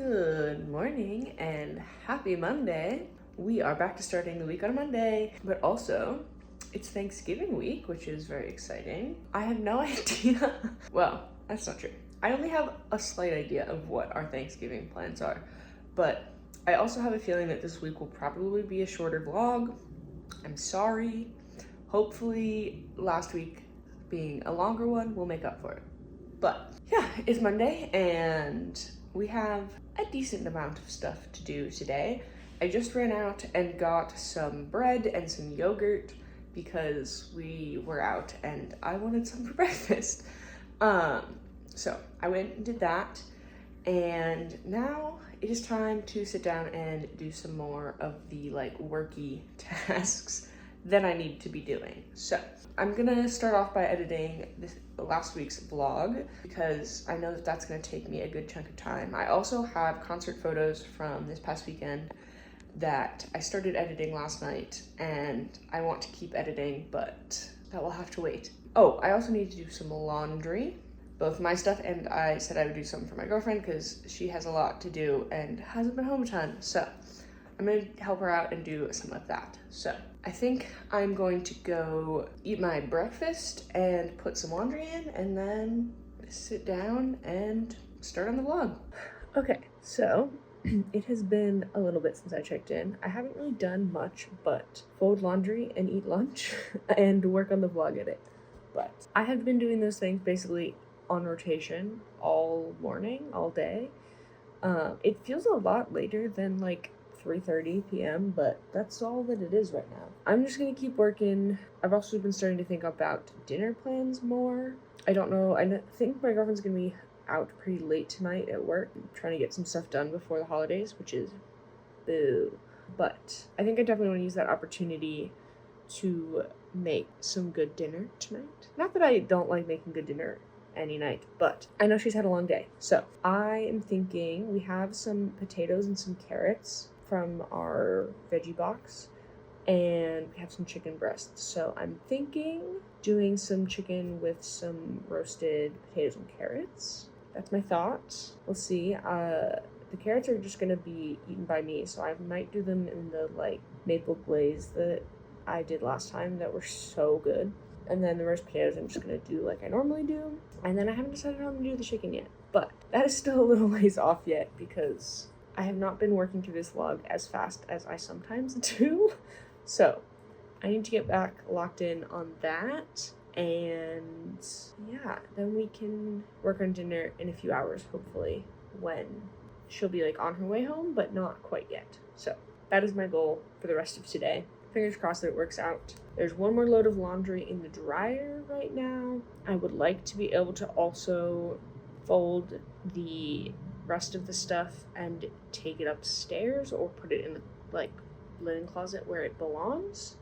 Good morning and happy Monday. We are back to starting the week on a Monday, but also it's Thanksgiving week, which is very exciting. I have no idea. Well, that's not true. I only have a slight idea of what our Thanksgiving plans are, but I also have a feeling that this week will probably be a shorter vlog. I'm sorry. Hopefully last week being a longer one will make up for it. But yeah, it's Monday and we have a decent amount of stuff to do today. I just ran out and got some bread and some yogurt because we were out and I wanted some for breakfast. So I went and did that, and now it is time to sit down and do some more of the worky tasks that I need to be doing. So I'm gonna start off by editing last week's vlog because I know that that's gonna take me a good chunk of time. I also have concert photos from this past weekend that I started editing last night and I want to keep editing, but that will have to wait. Oh, I also need to do some laundry, both my stuff, and I said I would do something for my girlfriend because she has a lot to do and hasn't been home a ton. So I'm gonna help her out and do some of that. So I think I'm going to go eat my breakfast and put some laundry in and then sit down and start on the vlog. Okay, so it has been a little bit since I checked in. I haven't really done much but fold laundry and eat lunch and work on the vlog edit. But I have been doing those things basically on rotation all morning, all day. It feels a lot later than 3:30 p.m., but that's all that it is right now. I'm just gonna keep working. I've also been starting to think about dinner plans more. I don't know, I think my girlfriend's gonna be out pretty late tonight at work, trying to get some stuff done before the holidays, which is boo. But I think I definitely want to use that opportunity to make some good dinner tonight. Not that I don't like making good dinner any night, but I know she's had a long day. So I am thinking we have some potatoes and some carrots from our veggie box, and we have some chicken breasts. So I'm thinking doing some chicken with some roasted potatoes and carrots. That's my thoughts. We'll see. The carrots are just gonna be eaten by me, so I might do them in the maple glaze that I did last time that were so good. And then the roast potatoes I'm just gonna do like I normally do. And then I haven't decided how I'm gonna do the chicken yet. But that is still a little ways off yet because I have not been working through this vlog as fast as I sometimes do. So I need to get back locked in on that. And yeah, then we can work on dinner in a few hours, hopefully, when she'll be on her way home, but not quite yet. So that is my goal for the rest of today. Fingers crossed that it works out. There's one more load of laundry in the dryer right now. I would like to be able to also fold the rest of the stuff and take it upstairs or put it in the linen closet where it belongs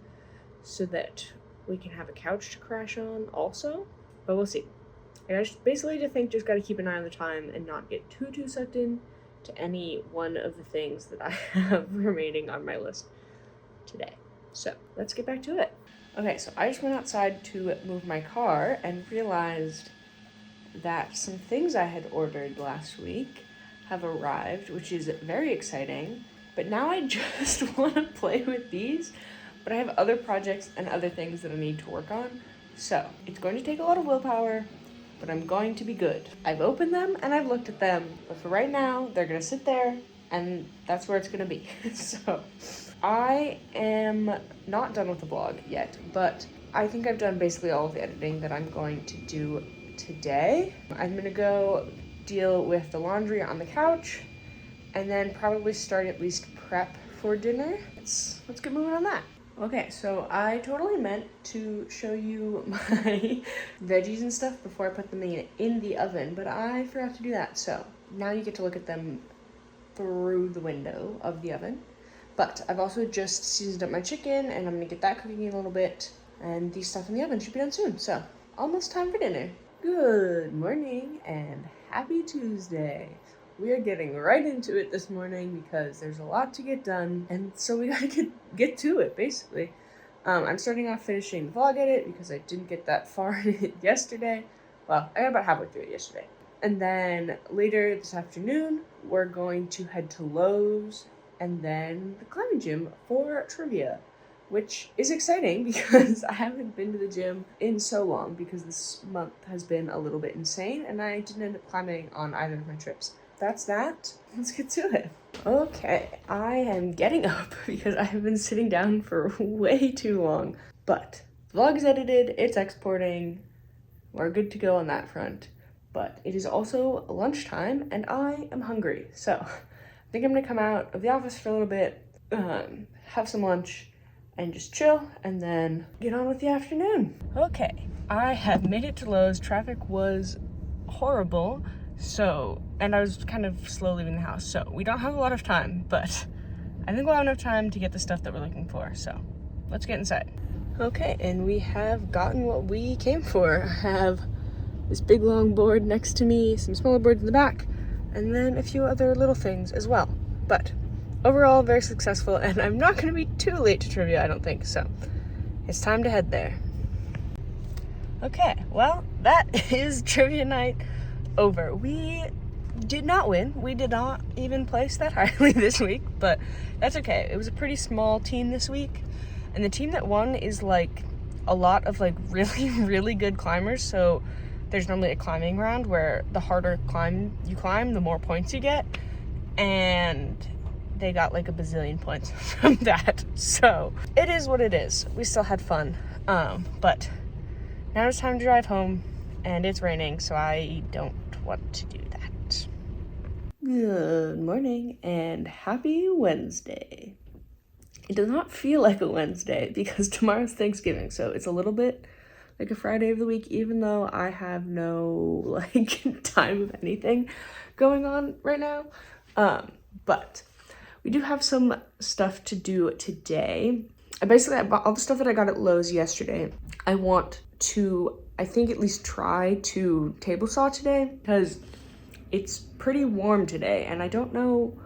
so that we can have a couch to crash on also, but we'll see. I just basically just gotta keep an eye on the time and not get too sucked in to any one of the things that I have remaining on my list today. So let's get back to it. Okay, so I just went outside to move my car and realized that some things I had ordered last week have arrived, which is very exciting, but now I just want to play with these, but I have other projects and other things that I need to work on, so it's going to take a lot of willpower, but I'm going to be good. I've opened them and I've looked at them, but for right now, they're gonna sit there and that's where it's gonna be. So I am not done with the vlog yet, but I think I've done basically all of the editing that I'm going to do today. I'm gonna go deal with the laundry on the couch and then probably start at least prep for dinner. Let's get moving on that. Okay, so I totally meant to show you my veggies and stuff before I put them in the oven, but I forgot to do that. So now you get to look at them through the window of the oven. But I've also just seasoned up my chicken and I'm gonna get that cooking in a little bit, and the stuff in the oven should be done soon. So almost time for dinner. Good morning and happy Tuesday. We are getting right into it this morning because there's a lot to get done, and so we gotta get to it, basically. I'm starting off finishing the vlog edit because I didn't get that far in it yesterday. Well, I got about halfway through it yesterday. And then later this afternoon, we're going to head to Lowe's and then the climbing gym for trivia, which is exciting because I haven't been to the gym in so long because this month has been a little bit insane and I didn't end up climbing on either of my trips. That's that. Let's get to it. Okay, I am getting up because I have been sitting down for way too long, but the vlog is edited, it's exporting, we're good to go on that front. But it is also lunchtime and I am hungry. So I think I'm gonna come out of the office for a little bit, have some lunch and just chill and then get on with the afternoon. Okay, I have made it to Lowe's. Traffic was horrible. And I was kind of slow leaving the house. So we don't have a lot of time, but I think we'll have enough time to get the stuff that we're looking for. So let's get inside. Okay, and we have gotten what we came for. I have this big long board next to me, some smaller boards in the back, and then a few other little things as well. But overall, very successful, and I'm not gonna be too late to trivia, I don't think, so it's time to head there. Okay, well, that is trivia night over. We did not win. We did not even place that highly this week, but that's okay. It was a pretty small team this week, and the team that won is like a lot of like really, really good climbers, so there's normally a climbing round where the harder you climb, the more points you get. And they got like a bazillion points from that. So it is what it is. We still had fun. But now it's time to drive home and it's raining, so I don't want to do that. Good morning and happy Wednesday. It does not feel like a Wednesday because tomorrow's Thanksgiving, so it's a little bit like a Friday of the week, even though I have no like time of anything going on right now. But we do have some stuff to do today. I bought all the stuff that I got at Lowe's yesterday. I want to, I think, at least try to table saw today because it's pretty warm today and I don't know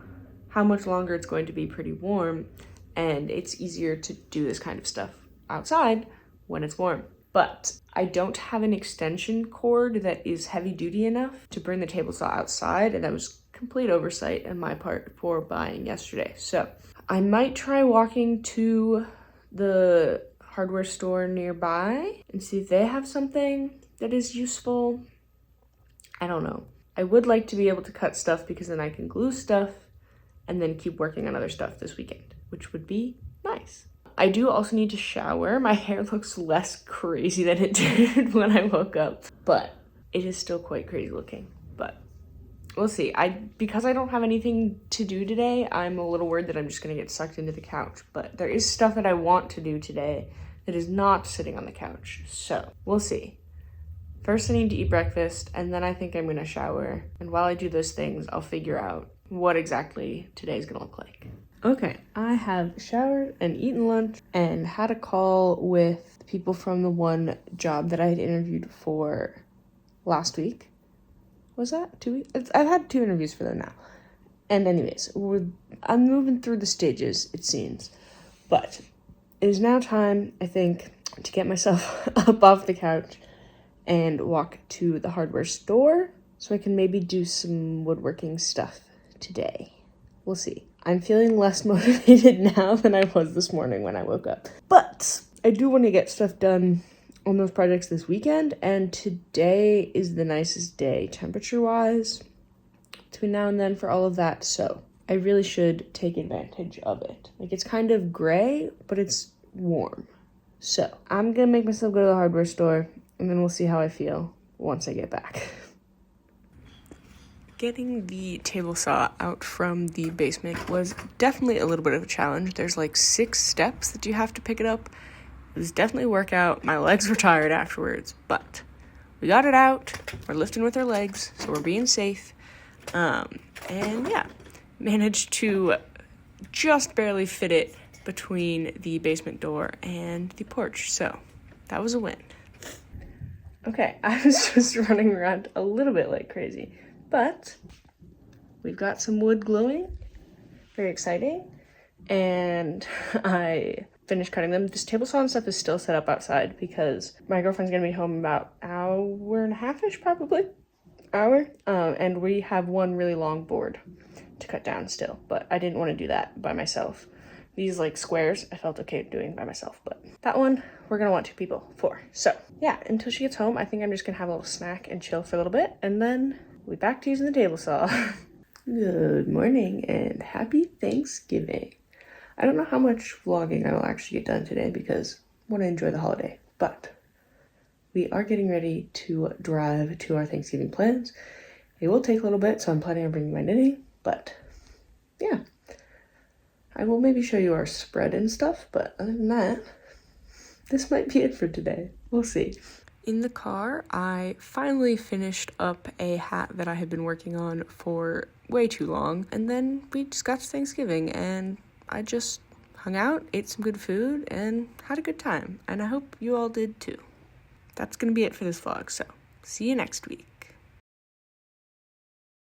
how much longer it's going to be pretty warm, and it's easier to do this kind of stuff outside when it's warm. But I don't have an extension cord that is heavy duty enough to bring the table saw outside, and that was complete oversight on my part for buying yesterday. So I might try walking to the hardware store nearby and see if they have something that is useful. I don't know. I would like to be able to cut stuff because then I can glue stuff and then keep working on other stuff this weekend, which would be nice. I do also need to shower. My hair looks less crazy than it did when I woke up, but it is still quite crazy looking, but we'll see. Because I don't have anything to do today, I'm a little worried that I'm just gonna get sucked into the couch, but there is stuff that I want to do today that is not sitting on the couch, so we'll see. First, I need to eat breakfast, and then I think I'm gonna shower, and while I do those things, I'll figure out what exactly today's gonna look like. Okay, I have showered and eaten lunch and had a call with the people from the one job that I had interviewed for last week. Was that 2 weeks? I've had 2 interviews for them now. And anyways, I'm moving through the stages, it seems. But it is now time, I think, to get myself up off the couch and walk to the hardware store so I can maybe do some woodworking stuff today. We'll see. I'm feeling less motivated now than I was this morning when I woke up. But I do want to get stuff done on those projects this weekend, and today is the nicest day temperature-wise between now and then for all of that, so I really should take advantage of it. Like, it's kind of gray, but it's warm. So I'm gonna make myself go to the hardware store, and then we'll see how I feel once I get back. Getting the table saw out from the basement was definitely a little bit of a challenge. There's like 6 steps that you have to pick it up. It was definitely a workout. My legs were tired afterwards, but we got it out. We're lifting with our legs, so we're being safe. And yeah, managed to just barely fit it between the basement door and the porch, so that was a win. Okay, I was just running around a little bit like crazy, but we've got some wood gluing, very exciting, and I finished cutting them. This table saw and stuff is still set up outside because my girlfriend's gonna be home about an hour and a half-ish probably, hour, and we have one really long board to cut down still, but I didn't want to do that by myself. These like squares, I felt okay doing by myself, but that one, we're gonna want 2 people for. So yeah, until she gets home, I think I'm just gonna have a little snack and chill for a little bit, and then we'll be back to using the table saw. Good morning and happy Thanksgiving. I don't know how much vlogging I will actually get done today because I want to enjoy the holiday, but we are getting ready to drive to our Thanksgiving plans. It will take a little bit, so I'm planning on bringing my knitting, but yeah. I will maybe show you our spread and stuff, but other than that, this might be it for today. We'll see. In the car, I finally finished up a hat that I had been working on for way too long, and then we just got to Thanksgiving, and I just hung out, ate some good food, and had a good time, and I hope you all did too. That's gonna be it for this vlog, so see you next week.